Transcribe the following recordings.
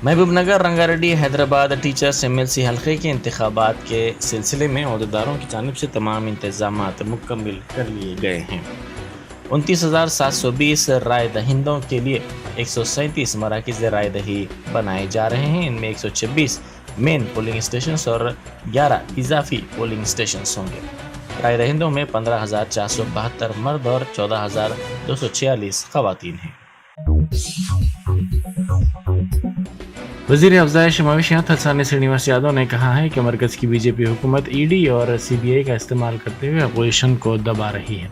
محبوب Nagar Ranga Reddy Hyderabad teachers MLC حلقے کے انتخابات کے سلسلے میں عہدیداروں کی جانب سے تمام انتظامات مکمل کر لیے گئے ہیں۔ 29,720 رائے دہندوں کے لیے 137 مراکز رائے دہی بنائے جا رہے ہیں۔ ان میں 126 مین پولنگ اسٹیشنز اور 11 اضافی پولنگ اسٹیشنز ہوں گے۔ رائے دہندوں میں 15,472 مرد اور 14,246 خواتین ہیں۔ وزیر افزائش مویشیات حسانی سرینیواس یادو نے کہا ہے کہ مرکز کی BJP حکومت ED اور CBI کا استعمال کرتے ہوئے اپوزیشن کو دبا رہی ہے۔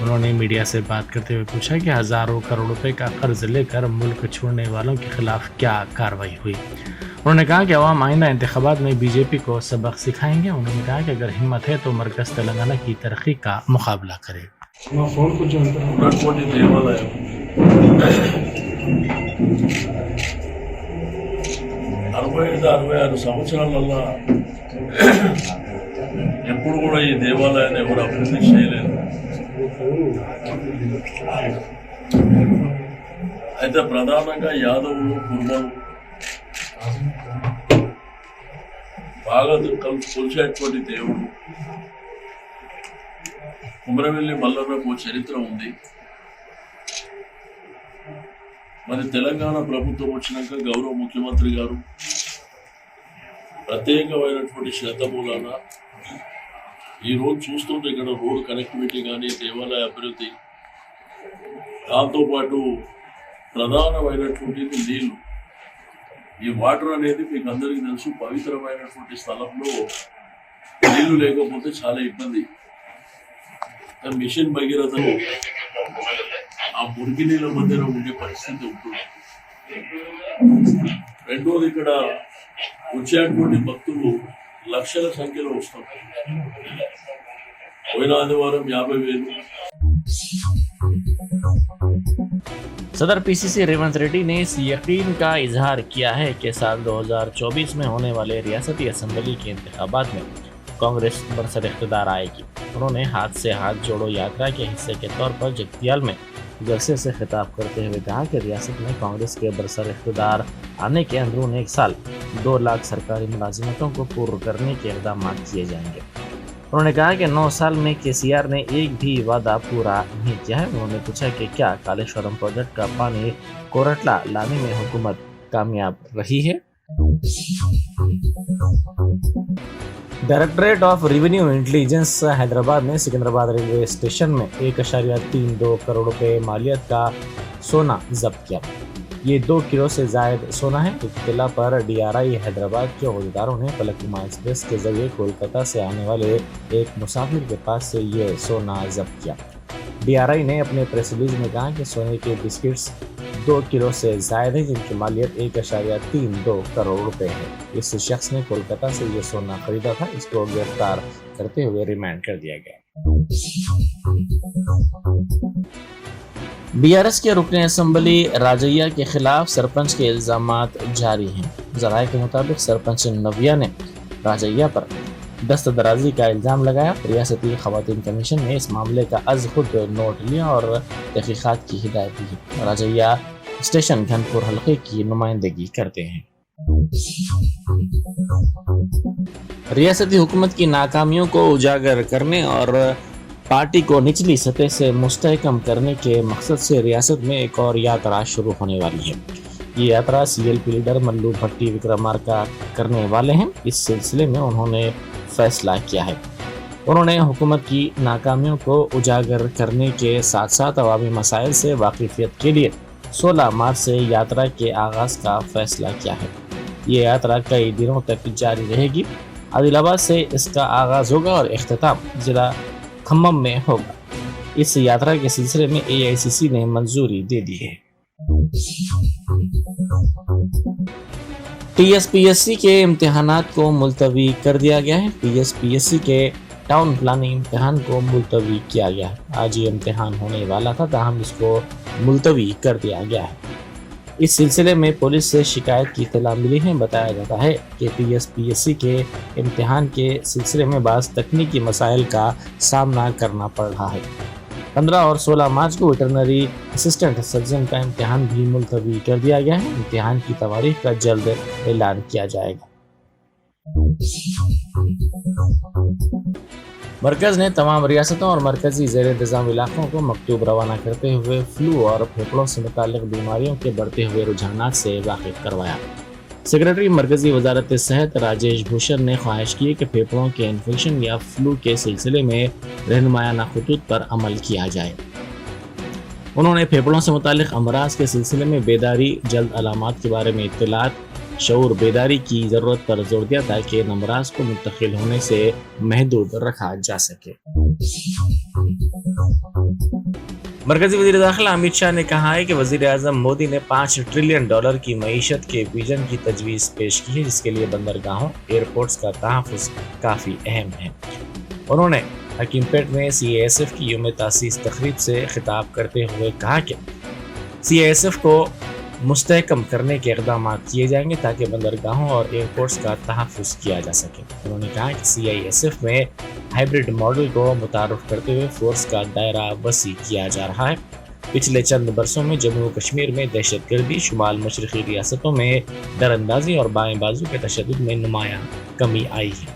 انہوں نے میڈیا سے بات کرتے ہوئے پوچھا کہ ہزاروں کروڑ روپے کا قرض لے کر ملک چھوڑنے والوں کے خلاف کیا کارروائی ہوئی۔ انہوں نے کہا کہ عوام آئندہ انتخابات میں BJP کو سبق سکھائیں گے۔ انہوں نے کہا کہ اگر ہمت ہے تو مرکز تلنگانہ کی ترقی کا مقابلہ کرے۔ అరవై 66 సంవత్సరాలలో ఎప్పుడు కూడా ఈ దేవాలయాన్ని ఎవరు అభివృద్ధి చేయలేదు. అయితే ప్రధానంగా యాదవులు కుర్మలు బాగా కొలిచేటువంటి దేవుడు కుమరవెల్లి మల్లన్నకు చరిత్ర ఉంది. మరి తెలంగాణ ప్రభుత్వం వచ్చినాక గౌరవ ముఖ్యమంత్రి గారు ప్రత్యేకమైనటువంటి శ్రద్ధ మూలాన ఈరోజు చూస్తుంటే ఇక్కడ రోడ్ కనెక్టివిటీ కానీ దేవాలయ అభివృద్ధి, దాంతోపాటు ప్రధానమైనటువంటి నీళ్లు. ఈ వాటర్ అనేది మీకు అందరికీ తెలుసు, పవిత్రమైనటువంటి స్థలంలో నీళ్లు లేకపోతే చాలా ఇబ్బంది. మిషన్ భగీరథలో ఆ మురికి నీళ్ళ మధ్యలో ఉండే పరిస్థితి ఉంటుంది. రెండోది, ఇక్కడ వచ్చేటువంటి భక్తులు లక్షల సంఖ్యలో వస్తారు. పోయిన ఆదివారం 50,000. صدر PCC ریونت ریڈی نے اس یقین کا اظہار کیا ہے کہ سال 2024 میں ہونے والے ریاستی اسمبلی کے انتخابات میں کانگریس برسر اقتدار آئے گی۔ انہوں نے ہاتھ سے ہاتھ جوڑو یاترا کے حصے کے طور پر جگتیال میں جلسے سے خطاب کرتے ہوئے کہا کہ ریاست میں کانگریس کے برسر اقتدار آنے کے اندرون ایک سال 2 لاکھ سرکاری ملازمتوں کو پورا کرنے کے اقدامات کیے جائیں گے۔ انہوں نے کہا کہ 9 سال میں KCR نے ایک بھی وعدہ پورا نہیں کیا ہے۔ انہوں نے پوچھا کہ کیا کالیشورم پروجیکٹ کا پانی کورٹلا لانے میں حکومت کامیاب رہی ہے۔ Directorate of revenue intelligence Hyderabad نے سکندرآباد ریلوے اسٹیشن میں 1.32 کروڑ روپے مالیت کا سونا ضبط کیا۔ یہ 2 کلو سے زائد سونا ہے۔ اطلاع پر DRI حیدرآباد کے عہدیداروں نے فلک نما ایکسپریس کے ذریعے کولکاتہ سے آنے والے ایک مسافر کے پاس سے یہ سونا ضبط کیا۔ DRI نے اپنے پریس ریلیز میں کہا کہ سونے کے بسکٹس 2 کلو سے زائد ہیں، جن کی مالیت 1.32 کروڑ روپے ہے۔ اس شخص نے کولکاتہ سے یہ سونا خریدا تھا۔ اس کو گرفتار کرتے ہوئے ریمانڈ کر دیا گیا۔ BRS کے رکن اسمبلی راجیہ کے خلاف سرپنچ کے الزامات جاری ہیں۔ ذرائع کے مطابق سرپنچ نویا نے راجیہ پر دست درازی کا الزام لگایا۔ ریاستی خواتین کمیشن نے اس معاملے کا از خود نوٹ لیا اور تحقیقات کی ہدایت دی۔ راجیہ اسٹیشن گھنپور حلقے کی نمائندگی کرتے ہیں۔ ریاستی حکومت کی ناکامیوں کو اجاگر کرنے اور پارٹی کو نچلی سطح سے مستحکم کرنے کے مقصد سے ریاست میں ایک اور یاترا شروع ہونے والی ہے۔ یہ یاترا CLP لیڈر ملو بھٹی وکرمارکا کرنے والے ہیں۔ اس سلسلے میں انہوں نے فیصلہ کیا ہے۔ انہوں نے حکومت کی ناکامیوں کو اجاگر کرنے کے ساتھ ساتھ عوامی مسائل سے واقفیت کے لیے 16 مارچ سے یاترا کے آغاز کا فیصلہ کیا ہے۔ یہ یاترا کئی دنوں تک جاری رہے گی۔ عادل آباد سے اس کا آغاز ہوگا اور اختتام ضلع کھمم میں ہوگا۔ اس یاترا کے سلسلے میں AICC نے منظوری دے دی ہے۔ TSPSC کے امتحانات کو ملتوی کر دیا گیا ہے۔ TSPSC کے ٹاؤن پلاننگ امتحان کو ملتوی کیا گیا ہے۔ آج یہ امتحان ہونے والا تھا، تاہم اس کو ملتوی کر دیا گیا ہے۔ اس سلسلے میں پولیس سے شکایت کی اطلاع ملی ہے۔ بتایا جاتا ہے کہ TSPSC کے امتحان کے سلسلے میں بعض تکنیکی مسائل کا سامنا کرنا پڑ رہا ہے۔ 15 और 16 मार्च को वेटरनरी असिस्टेंट सर्जन का इम्तिहान भी मुलतवी कर दिया गया है। इम्तिहान की तारीख का जल्द ऐलान किया जाएगा। मरकज ने तमाम रियासतों और मरकजी ज़ेर इंतज़ाम इलाकों को मकतूब रवाना करते हुए फ्लू और फेफड़ों से मुताल्लिक़ बीमारियों के बढ़ते हुए रुझानात से वाकिफ करवाया। सेक्रेटरी मरकजी वजारत सेहत राजेश भूषण ने ख्वाहिश की कि फेफड़ों के इन्फेक्शन या फ्लू के सिलसिले में रहनुमायाना खतूत पर अमल किया जाए। उन्होंने फेफड़ों से मुताल्लिक़ अमराज के सिलसिले में बेदारी, जल्द अलामात के बारे में इत्तलात, शऊर बेदारी की ज़रूरत पर जोर दिया ताकि इन अमराज को मुंतकिल होने से महदूद रखा जा सके। मरकजी वज़ीर दाखिला अमित शाह ने कहा है कि वज़ीर आज़म मोदी ने $5 ट्रिलियन की मईशत के विजन की तजवीज़ पेश की है, जिसके लिए बंदरगाहों, एयरपोर्ट्स का तहफ़्फ़ुज़ काफ़ी अहम है। उन्होंने हकीमपेट में CISF की यौम तासीस तकरीब से खिताब करते हुए कहा कि CISF को मुस्तहकम करने के इक़दाम किए जाएंगे ताकि बंदरगाहों और एयरपोर्ट्स का तहफ़्फ़ुज़ किया जा सके। उन्होंने कहा कि CISF में हाइब्रिड मॉडल को मुतारुफ़ करते हुए फोर्स का दायरा वसी किया जा रहा है। पिछले चंद बरसों में जम्मू कश्मीर में दहशतगर्दी, शुमाल मशरक़ी रियासतों में दरअंदाजी और बाएं बाजू के तशद्दुद में नुमायां कमी आई है।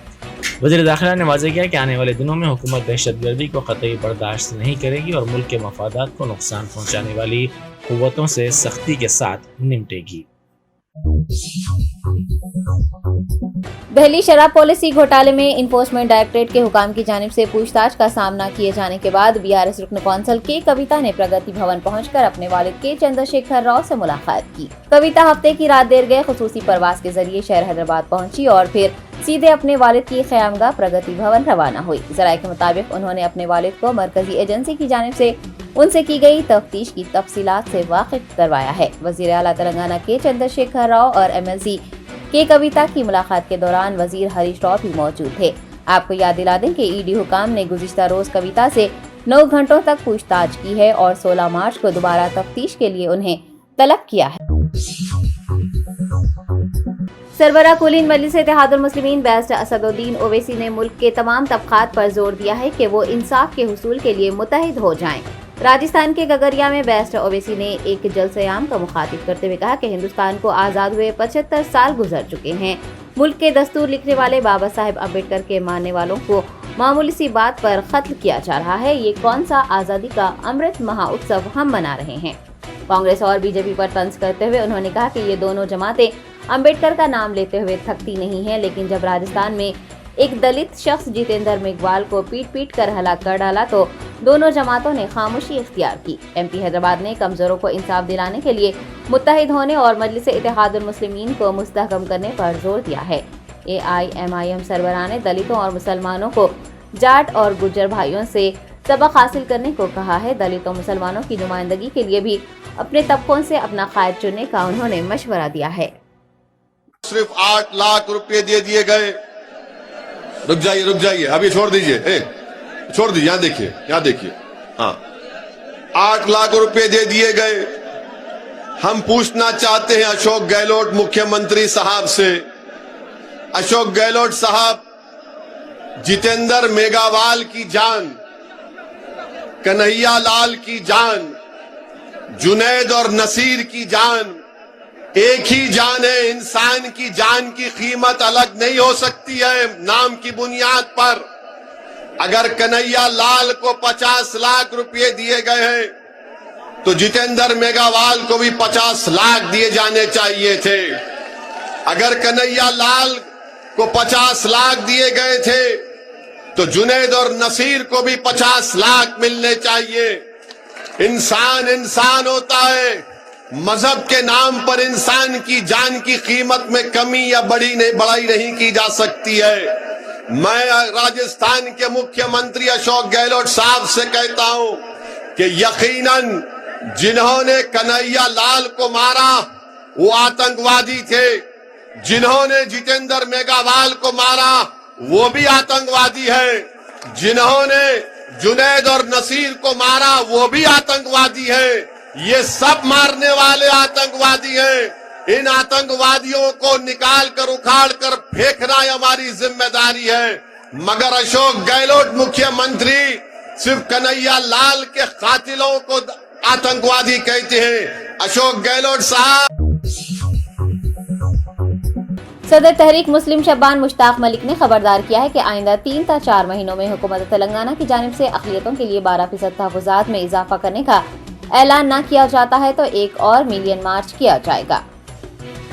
वज़ीर दाखिला ने वाज़ेह किया कि आने वाले दिनों में हुकूमत दहशतगर्दी को क़तई बर्दाश्त नहीं करेगी और मुल्क के मफादात को नुकसान पहुँचाने वाली कुव्वतों से सख्ती के साथ निपटेगी। दिल्ली शराब पॉलिसी घोटाले में इन्फोर्समेंट डायरेक्टरेट के हुकाम की जानिब से पूछताछ का सामना किए जाने के बाद BRS रुकन कौंसल के कविता ने प्रगति भवन पहुंचकर अपने वालिद के चंद्रशेखर राव से मुलाकात की। कविता हफ्ते की रात देर गए खुसूसी परवाज के जरिए शहर हैदराबाद पहुंची और फिर सीधे अपने वालिद की क़यामगाह प्रगति भवन रवाना हुई। ज़राए के मुताबिक उन्होंने अपने वालिद को मरकजी एजेंसी की जानिब से उनसे की गई तफ्तीश की तफसीलात से वाकिफ करवाया है। वज़ीर आला तेलंगाना के चंद्रशेखर राव और MLC के कविता की मुलाकात के दौरान वज़ीर हरीश राव भी मौजूद थे। आपको याद दिला दें कि ED हुकाम ने गुज़िश्ता रोज कविता से 9 घंटों तक पूछताछ की है और 16 मार्च को दोबारा तफ्तीश के लिए उन्हें तलब किया है। सरबराह कुलीन मजलिस इत्तेहादुल मुस्लिमीन बैरिस्टर असदुद्दीन ओवैसी ने मुल्क के तमाम तबक़ात पर जोर दिया है कि वो इंसाफ के हुसूल के लिए मुत्तहिद हो जाएं। राजस्थान के गगरिया में बैरिस्टर ओवैसी ने एक जलसे-आम को मुखातिब करते हुए कहा कि हिंदुस्तान को आज़ाद हुए 75 साल गुजर चुके हैं। मुल्क के दस्तूर लिखने वाले बाबा साहेब अम्बेडकर के मानने वालों को मामूली सी बात पर कत्ल किया जा रहा है। ये कौन सा आज़ादी का अमृत महोत्सव हम मना रहे हैं। कांग्रेस और बीजेपी पर तंज करते हुए उन्होंने कहा कि ये दोनों जमातें अम्बेडकर का नाम लेते हुए थकती नहीं है, लेकिन जब राजस्थान में एक दलित शख्स जितेंद्र मेघवाल को पीट कर हलाक कर डाला तो दोनों जमातों ने खामोशी इख्तियार की। MP हैदराबाद ने कमजोरों को इंसाफ दिलाने के लिए मुत्तहिद होने और मजलिस इत्तेहादुल मुस्लिमीन को मुस्तहकम करने पर जोर दिया है। AIMIM सरबराह ने दलितों और मुसलमानों को जाट और गुर्जर भाइयों से सबक हासिल करने को कहा है। दलितों मुसलमानों की नुमाइंदगी के लिए भी अपने तबकों से अपना कायद चुनने का उन्होंने मशवरा दिया है। सिर्फ 8 लाख रुपए दे दिए गए। रुक जाइए, अभी छोड़ दीजिए, छोड़ दीजिए, यहाँ देखिए, हाँ, 8 लाख रुपए दे दिए गए। हम पूछना चाहते हैं अशोक गहलोत मुख्यमंत्री साहब से, अशोक गहलोत साहब, जितेंद्र मेघवाल की जान, कन्हैया लाल की जान, जुनैद और नसीर की जान एक ही जान है। इंसान की जान की कीमत अलग नहीं हो सकती है नाम की बुनियाद पर। अगर कन्हैया लाल को 50 लाख रुपए दिए गए हैं तो जितेंद्र मेघवाल को भी 50 लाख दिए जाने चाहिए थे। अगर कन्हैया लाल को 50 लाख दिए गए थे तो जुनैद और नसीर को भी 50 लाख मिलने चाहिए। इंसान होता है। मजहब के नाम पर इंसान की जान की कीमत में कमी या बढ़ाई नहीं की जा सकती है। मैं राजस्थान के मुख्यमंत्री अशोक गहलोत साहब से कहता हूं कि यकीनन जिन्होंने कन्हैया लाल को मारा वो आतंकवादी थे, जिन्होंने जितेंद्र मेघवाल को मारा वो भी आतंकवादी है, जिन्होंने जुनैद और नसीर को मारा वो भी आतंकवादी है। ये सब मारने वाले आतंकवादी हैं। इन आतंकवादियों को निकाल कर उखाड़ कर फेंकना हमारी जिम्मेदारी है। मगर अशोक गहलोत मुख्यमंत्री सिर्फ कन्हैया लाल के कातिलों को आतंकवादी कहते हैं। अशोक गहलोत साहब। सदर तहरीक मुस्लिम शब्बान मुश्ताक मलिक ने खबरदार किया है कि आइंदा 3 ta 4 महीनों में हुकूमत तेलंगाना की जानिब से अक़लियतों के लिए 12% तहफ़्फ़ुज़ात में इजाफा करने का ऐलान न किया जाता है तो एक और मिलियन मार्च किया जाएगा।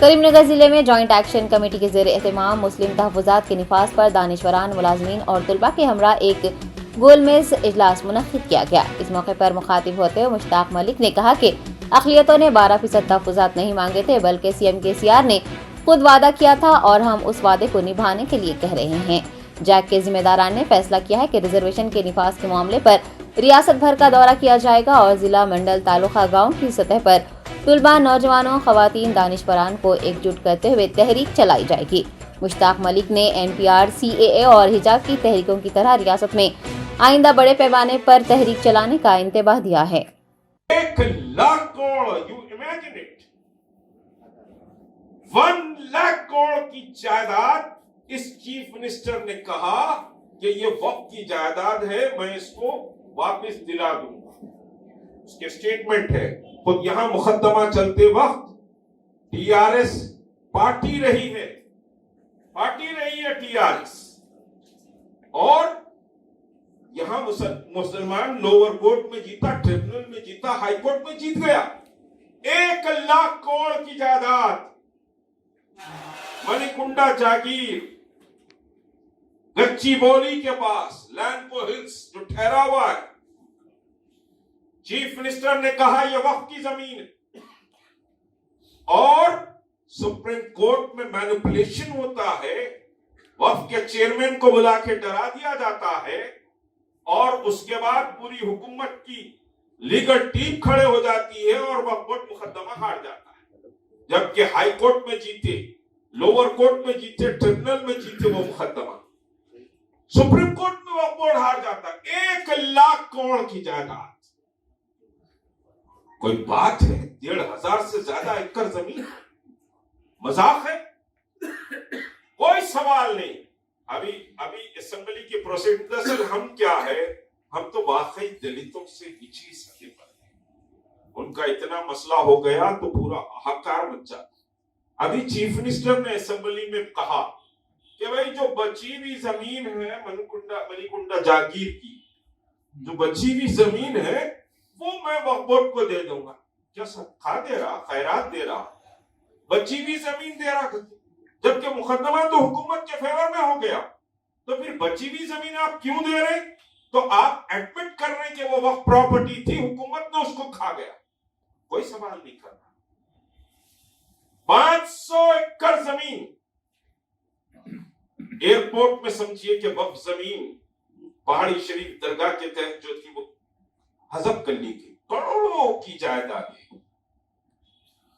करीमनगर जिले में जॉइंट एक्शन कमेटी के ज़ेर एहतमाम मुस्लिम तहफ़्फ़ुज़ात के निफाज़ पर दानिशवरान, मुलाज़मीन और तुलबा के हमरा एक गोलमेज़ इजलास मुनक़्क़िद किया गया। इस मौके पर मुखातिब होते हुए मुश्ताक मलिक ने कहा कि अक़लियतों ने 12% तहफ़्फ़ुज़ात नहीं मांगे थे, बल्कि CM KCR ने खुद वादा किया था और हम उस वादे को निभाने के लिए कह रहे हैं। जैक के जिम्मेदारान ने फैसला किया है कि रिजर्वेशन के निफाज के मामले पर रियासत भर का दौरा किया जाएगा और जिला, मंडल, तालुका, गांव की सतह पर तुलबा, नौजवानों, खवातीन, दानिशवरान को एकजुट करते हुए तहरीक चलाई जाएगी। मुश्ताक मलिक ने NPR, CAA और हिजाब की तहरीकों की तरह रियासत में आइंदा बड़े पैमाने पर तहरीक चलाने का इंतबाह दिया है। 1 lakh crore, you imagine it, 1 lakh crore की जायदाद। इस चीफ मिनिस्टर ने कहा कि ये वक्त की जायदाद है, मैं इसको वापस दिला दूंगा। उसके स्टेटमेंट है। खुद यहां मुकदमा चलते वक्त TRS पार्टी रही है TRS, और यहां मुसलमान लोअर कोर्ट में जीता, ट्रिब्यूनल में जीता, हाई कोर्ट में जीत गया। 1 लाख करोड़ की जायदाद, मणिकुंडा जागीर, गच्चीबोली के पास, लैंडपो हिल्स जो ठहरा हुआ है। चीफ मिनिस्टर ने कहा यह वक्फ की जमीन है, और सुप्रीम कोर्ट में मैनिपुलेशन होता है। वक्फ के चेयरमैन को बुला के डरा दिया जाता है, और उसके बाद पूरी हुकूमत की लीगल टीम खड़े हो जाती है और वक्फ बोर्ड मुकदमा हार जाता है। जबकि हाई कोर्ट में जीते, लोअर कोर्ट में जीते, ट्रिब्यूनल में जीते वो मुकदमा, सुप्रीम कोर्ट में वक्फ बोर्ड हार जाता है। 1 लाख करोड़ की जायदाद, कोई बात है? 1,500 से ज्यादा एकड़ जमीन, मजाक है? कोई सवाल नहीं। अभी असेंबली की प्रोसीडिंग, दरअसल हम क्या है, हम तो वाकई दलितों से निचली सतह पर, उनका इतना मसला हो गया तो पूरा हाहाकार मच जाता। अभी चीफ मिनिस्टर ने असेंबली में कहा कि भाई जो बची हुई जमीन है मणिकुंडा जागीर की, जो बची हुई जमीन है वो मैं वक्फ बोर्ड को दे दूंगा। क्या सदका दे रहा, खैरात दे रहा, बची हुई जमीन दे रहा, जबकि मुकदमा तो हुकूमत के फेवर में हो गया। तो फिर बची हुई जमीन आप क्यों दे रहे? तो आप एडमिट कर रहे कि वो वक्फ प्रॉपर्टी थी, हुकूमत ने उसको खा गया। कोई सवाल नहीं करना। 500 एकड़ जमीन एयरपोर्ट में, समझिए कि वक्फ जमीन पहाड़ी शरीफ दरगाह के तहत जो थी वो हजब कर ली थी, करोड़ों की जायदाद।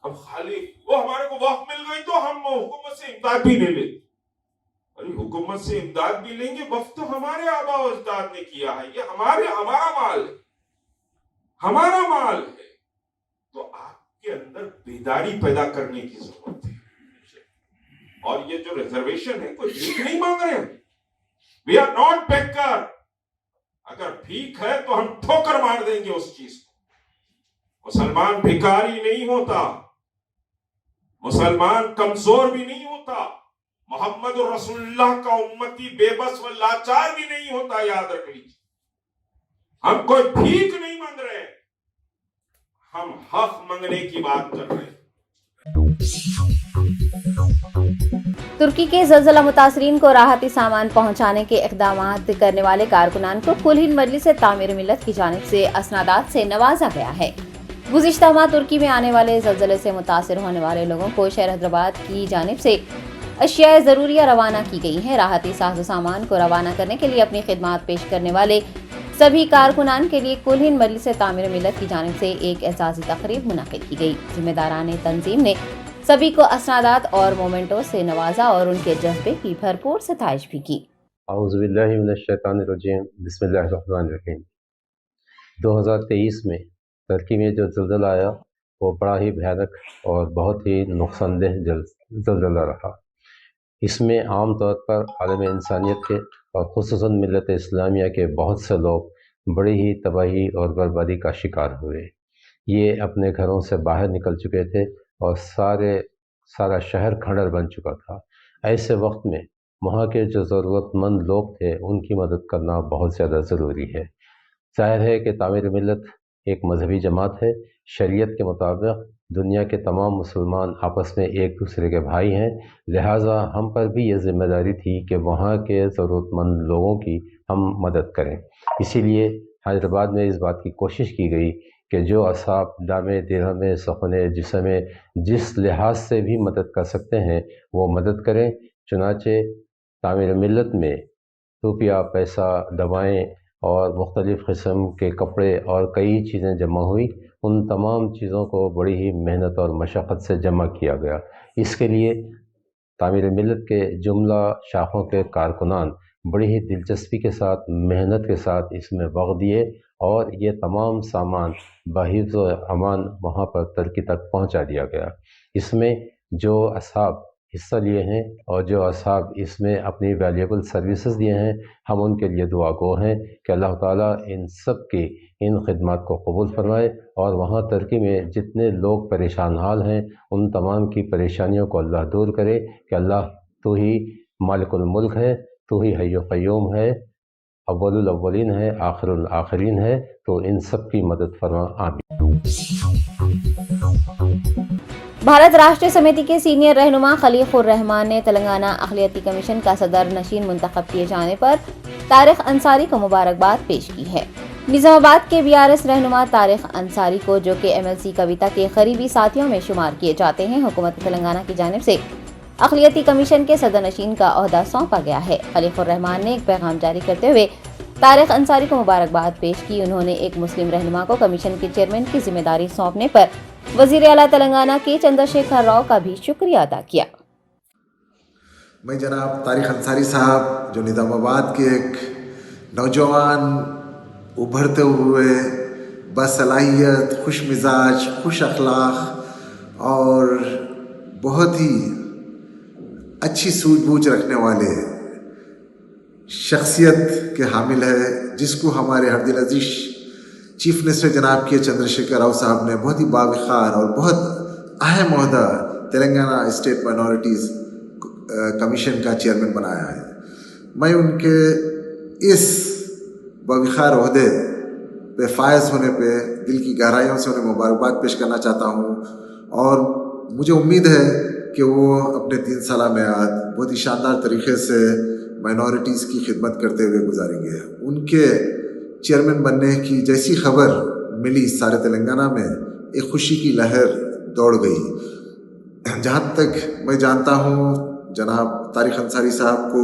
अब खाली वो हमारे को वक्त मिल गई तो हम हुकूमत से इमदाद भी ले लेते। अरे हुकूमत से इमदाद भी लेंगे, वक्त तो हमारे आबा और अजदाद ने किया है, ये हमारा माल है, हमारा माल है। तो आपके अंदर बेदारी पैदा करने की जरूरत है। और ये जो रिजर्वेशन है, कोई भीख नहीं मांग रहे हैं। We are not beggar. अगर भीख है तो हम ठोकर मार देंगे उस चीज को। मुसलमान भिखारी नहीं होता, मुसलमान कमजोर भी नहीं होता, मोहम्मद रसूलुल्लाह का उम्मती बेबस व लाचार भी नहीं होता। याद रख लीजिए, हम कोई भीख नहीं मांग रहे, हम हक मांगने की बात कर रहे हैं। तुर्की के ज़लज़ला मुतासरीन को राहती सामान पहुंचाने के इक़दामात करने वाले कारकुनान को कुल हिंद मजलिस तामीर मिल्लत की जानिब से असनादात से नवाजा गया है। गुज़िश्ता माह तुर्की में आने वाले ज़लज़ले से मुतासिर होने वाले लोगों को शहर हैदराबाद की जानिब से अशियाए ज़रूरिया रवाना की गई हैं। राहती साज़ो सामान को रवाना करने के लिए अपनी खिदमात पेश करने वाले सभी कारकुनान के लिए कुल हिंद मजलिस तामीर मिल्लत की जानिब से एक एजाज़ी तकरीब मुनक़्क़िद की गई। ज़िम्मेदारान तंजीम ने सभी को असनादात और मोमेंटों से नवाजा और उनके जज्बे की भरपूर सताइश भी की। औज़ुबिल्लाहि मिनश्शैतानिर्रजीम, बिस्मिल्लाहिर्रहमानिर्रहीम। 2023 में टर्की में जो ज़लज़ला आया वो बड़ा ही भयानक और बहुत ही नुकसानदेह ज़लज़ला रहा। इसमें आम तौर पर आलम इंसानियत के और ख़ुसूसन मिल्लत इस्लामिया के बहुत से लोग बड़ी ही तबाही और बर्बादी का शिकार हुए। ये अपने घरों से बाहर निकल चुके थे और सारा शहर खंडर बन चुका था। ऐसे वक्त में वहाँ के जो ज़रूरतमंद लोग थे उनकी मदद करना बहुत ज़्यादा ज़रूरी है। ज़ाहिर है कि तामीर मिल्लत एक मजहबी जमात है। शरीयत के मुताबिक दुनिया के तमाम मुसलमान आपस में एक दूसरे के भाई हैं, लिहाजा हम पर भी ये ज़िम्मेदारी थी कि वहाँ के ज़रूरतमंद लोगों की हम मदद करें। इसीलिए हैदराबाद में इस बात की कोशिश की गई कि जो असाब दामे दिरहमे सखने जिसमें जिस लिहाज से भी मदद कर सकते हैं वो मदद करें। चुनाचे तामीर मिल्लत में रुपया, पैसा, दवाएं और मुख्तलिफ़ किस्म के कपड़े और कई चीज़ें जमा हुई। उन तमाम चीज़ों को बड़ी ही मेहनत और मशक्क़त से जमा किया गया। इसके लिए तामीर मिल्लत के जुमला शाखों के कारकुनान बड़ी ही दिलचस्पी के साथ, मेहनत के साथ इसमें वक्त दिए और ये तमाम सामान बहिफ्ज़ व अमान वहाँ पर तरकी तक पहुँचा दिया गया। इसमें जो असहाब हिस्सा लिए हैं और जो असहाब इसमें अपनी वैल्यूएबल सर्विसेज दिए हैं, हम उनके लिए दुआ गो हैं कि अल्लाह ताला इन सब की इन खिदमत को कबूल फरमाए और वहाँ तुर्की में जितने लोग परेशान हाल हैं उन तमाम की परेशानियों को अल्लाह दूर करे कि अल्लाह तू ही मालिकुल मुल्क है, तू ही हय्युल क़य्यूम है, अव्वलुल अव्वलीन है, आखिरुल आखिरीन है, तो इन सब की मदद फरमा। आमीन। भारत राष्ट्रीय समिति के सीनियर रहनुमा खलीकुर रहमान ने तेलंगाना अक़लियती कमीशन का सदर नशीन मुंतखब किए जाने पर तारिक अंसारी को मुबारकबाद पेश की है। निज़ामाबाद के बीआरएस रहनुमा तारिक अंसारी को, जो कि एमएलसी कविता के करीबी साथियों में शुमार किए जाते हैं, हुकूमत तेलंगाना की जानिब से अक़लियती कमीशन के सदर नशीन का ओहदा सौंपा गया है। खलीकुर रहमान ने एक पैगाम जारी करते हुए तारिक अंसारी को मुबारकबाद पेश की। उन्होंने एक मुस्लिम रहनुमा को कमीशन के चेयरमैन की जिम्मेदारी सौंपने पर वज़ीर आला तेलंगाना के चंद्रशेखर राव का भी शुक्रिया अदा किया। मैं जनाब तारिक अंसारी साहब, जो निज़ामाबाद के एक नौजवान, उभरते हुए, बसलाहियत, खुश मिजाज, खुश अखलाक और बहुत ही अच्छी सूझबूझ रखने वाले शख्सियत के हामिल है, जिसको हमारे हरदिल अजीज चीफ मिनिस्टर जनाब के चंद्रशेखर राव साहब ने बहुत ही बावक़ार और बहुत अहम ओहदा तेलंगाना स्टेट माइनॉरिटीज़ कमीशन का चेयरमैन बनाया है। मैं उनके इस बावक़ार ओहदे पे फायज़ होने पे दिल की गहराइयों से उन्हें मुबारकबाद पेश करना चाहता हूँ और मुझे उम्मीद है कि वो अपने 3 साल मेयाद बहुत ही शानदार तरीक़े से माइनॉरिटीज़ की खिदमत करते हुए गुजारेंगे। उनके चेयरमैन बनने की जैसी खबर मिली, सारे तेलंगाना में एक खुशी की लहर दौड़ गई। जहाँ तक मैं जानता हूँ जनाब तारिक अंसारी साहब को,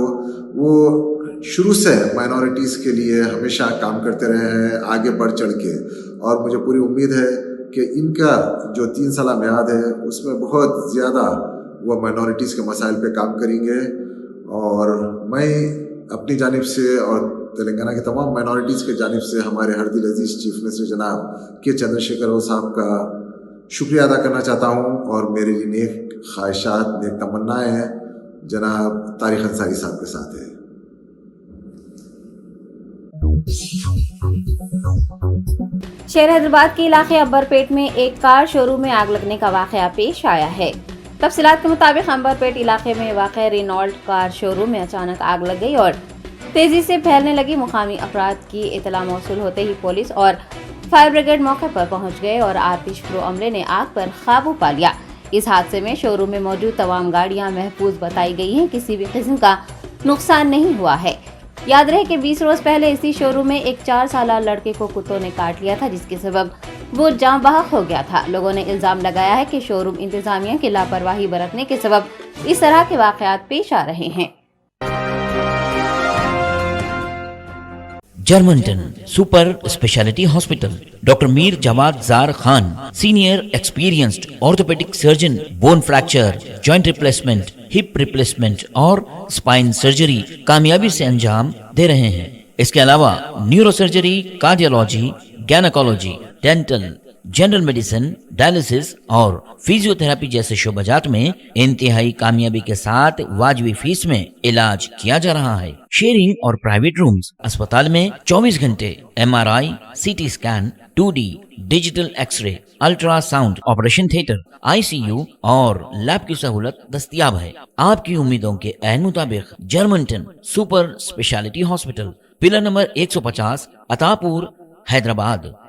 वो शुरू से माइनॉरिटीज़ के लिए हमेशा काम करते रहे हैं, आगे बढ़ चढ़ के, और मुझे पूरी उम्मीद है कि इनका जो 3 साल मेयाद है उसमें बहुत ज़्यादा वो माइनॉरिटीज़ के मसाइल पे काम करेंगे। और मैं अपनी जानिब से और तेलंगाना के तमाम माइनॉरिटीज़ के जानिब से हमारे हरदिल अजीज़ चीफ मिनिस्टर जनाब के चंद्रशेखर राव साहब का शुक्रिया अदा करना चाहता हूँ और मेरे लिए नेक ख्वाहिशात, नेक तमन्नाएँ हैं जनाब तारिक अंसारी साहब के साथ है। शहर हैदराबाद के इलाके अंबरपेट में एक कार शोरूम में आग लगने का वाकया पेश आया है। तफसीलात के मुताबिक अंबरपेट इलाके में वाक़ रेनॉल्ट कार शोरूम में अचानक आग लग गई और तेजी से फैलने लगी। मुकामी अफराद की इतला मौसूल होते ही पुलिस और फायर ब्रिगेड मौके पर पहुंच गए और आतिशफरो अमले ने आग पर काबू पा लिया। इस हादसे में शोरूम में मौजूद तमाम गाड़ियां महफूज बताई गई हैं, किसी भी किस्म का नुकसान नहीं हुआ है। याद रहे कि 20 रोज पहले इसी शोरूम में एक 4 साल लड़के को कुत्तों ने काट लिया था, जिसके सबब वो जान बहक हो गया था। लोगों ने इल्जाम लगाया है कि शोरूम इंतजामिया की लापरवाही बरतने के सबब इस तरह के वाकयात पेश आ रहे हैं। Germanton super speciality hospital, doctor Mir Jawad Zar Khan, senior experienced orthopaedic surgeon, bone fracture, joint replacement, hip replacement और स्पाइन सर्जरी कामयाबी से अंजाम दे रहे हैं। इसके अलावा neuro surgery, cardiology, gynaecology, dental, general medicine, dialysis और फिजियोथेरेपी जैसे शोबाजात में इंतहाई कामयाबी के साथ वाजबी फीस में इलाज किया जा रहा है। शेयरिंग और प्राइवेट रूम्स। अस्पताल में 24 घंटे MRI, CT scan, 2D digital X-ray, ultrasound, operation theatre, ICU और लैब की सहूलत दस्तयाब है। आपकी उम्मीदों के ऐन मुताबिक Germanton super speciality hospital, pillar number 150, Attapur, Hyderabad.